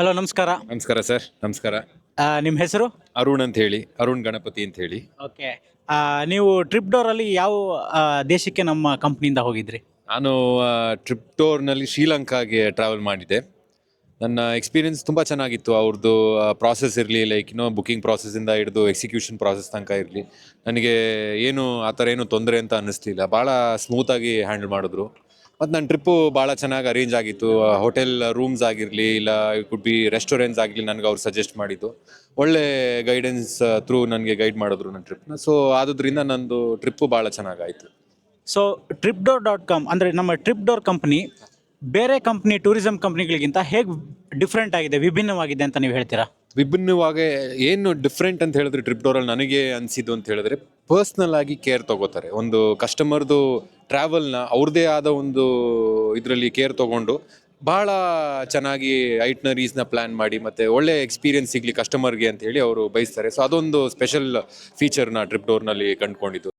Hello, ನಮಸ್ಕಾರ. ನಮಸ್ಕಾರ sir. ನಮಸ್ಕಾರ. ನಿಮ್ಮ ಹೆಸರು? ಅರುಣ್ ಅಂತ ಹೇಳಿ, ಅರುಣ್ ಗಣಪತಿ ಅಂತ ಹೇಳಿ. ಓಕೆ. ನೀವು ಟ್ರಿಪ್ ಡೋರಲ್ಲಿ ಯಾವ ದೇಶಕ್ಕೆ ನಮ್ಮ ಕಂಪ್ನಿಯಿಂದ ಹೋಗಿದ್ರಿ? ನಾನು ಟ್ರಿಪ್ ಟೂರ್ನಲ್ಲಿ ಶ್ರೀಲಂಕಾಗೆ ಟ್ರಾವೆಲ್ ಮಾಡಿದ್ದೆ. ನನ್ನ ಎಕ್ಸ್ಪೀರಿಯನ್ಸ್ ತುಂಬ ಚೆನ್ನಾಗಿತ್ತು. ಅವ್ರದ್ದು ಪ್ರಾಸೆಸ್ ಇರಲಿ, ಲೈಕ್ ಬುಕಿಂಗ್ ಪ್ರಾಸೆಸ್ಸಿಂದ ಹಿಡಿದು ಎಕ್ಸಿಕ್ಯೂಷನ್ ಪ್ರಾಸೆಸ್ ತನಕ ಇರಲಿ, ನನಗೆ ಏನು ಆ ಥರ ಏನು ತೊಂದರೆ ಅಂತ ಅನ್ನಿಸ್ಲಿಲ್ಲ. ಭಾಳ ಸ್ಮೂತಾಗಿ ಹ್ಯಾಂಡಲ್ ಮಾಡಿದ್ರು. ಮತ್ತು ನನ್ನ ಟ್ರಿಪ್ಪು ಭಾಳ ಚೆನ್ನಾಗಿ ಅರೇಂಜ್ ಆಗಿತ್ತು. ಹೋಟೆಲ್ ರೂಮ್ಸ್ ಆಗಿರಲಿ, ಇಲ್ಲ ಕುಡ್ ಬಿ ರೆಸ್ಟೋರೆಂಟ್ಸ್ ಆಗಲಿ, ನನಗೆ ಅವ್ರು ಸಜೆಸ್ಟ್ ಮಾಡಿದ್ದು. ಒಳ್ಳೆ ಗೈಡೆನ್ಸ್ ಥ್ರೂ ನನಗೆ ಗೈಡ್ ಮಾಡಿದ್ರು ನನ್ನ ಟ್ರಿಪ್ನ. ಸೊ ಆದುದರಿಂದ ನಂದು ಟ್ರಿಪ್ಪು ಭಾಳ ಚೆನ್ನಾಗಾಯಿತು. ಸೊ tripdoor.com ಅಂದರೆ ನಮ್ಮ ಟ್ರಿಪ್ ಡೋರ್ ಕಂಪ್ನಿ ಬೇರೆ ಕಂಪ್ನಿ ಟೂರಿಸಂ ಕಂಪ್ನಿಗಳಿಗಿಂತ ಹೇಗೆ ಡಿಫ್ರೆಂಟ್ ಆಗಿದೆ, ವಿಭಿನ್ನವಾಗಿದೆ ಅಂತ ನೀವು ಹೇಳ್ತೀರಾ? ವಿಭಿನ್ನವಾಗಿ ಏನು ಡಿಫ್ರೆಂಟ್ ಅಂತ ಹೇಳಿದ್ರೆ, ಟ್ರಿಪ್ ಡೋರಲ್ಲಿ ನನಗೆ ಅನಿಸಿದ್ದು ಅಂತ ಹೇಳಿದ್ರೆ, ಪರ್ಸ್ನಲ್ ಆಗಿ ಕೇರ್ ತೊಗೋತಾರೆ. ಒಂದು ಕಸ್ಟಮರ್ದು ಟ್ರಾವೆಲ್ನ ಅವ್ರದ್ದೇ ಆದ ಒಂದು ಇದರಲ್ಲಿ ಕೇರ್ ತೊಗೊಂಡು ಭಾಳ ಚೆನ್ನಾಗಿ ಐಟ್ನರೀಸ್ನ ಪ್ಲ್ಯಾನ್ ಮಾಡಿ ಮತ್ತು ಒಳ್ಳೆ ಎಕ್ಸ್ಪೀರಿಯನ್ಸ್ ಸಿಗಲಿ ಕಸ್ಟಮರ್ಗೆ ಅಂತ ಹೇಳಿ ಅವರು ಬಯಸ್ತಾರೆ. ಸೊ ಅದೊಂದು ಸ್ಪೆಷಲ್ ಫೀಚರ್ನ ಟ್ರಿಪ್ ಡೋರ್ನಲ್ಲಿ ಕಂಡುಕೊಂಡಿದ್ದು.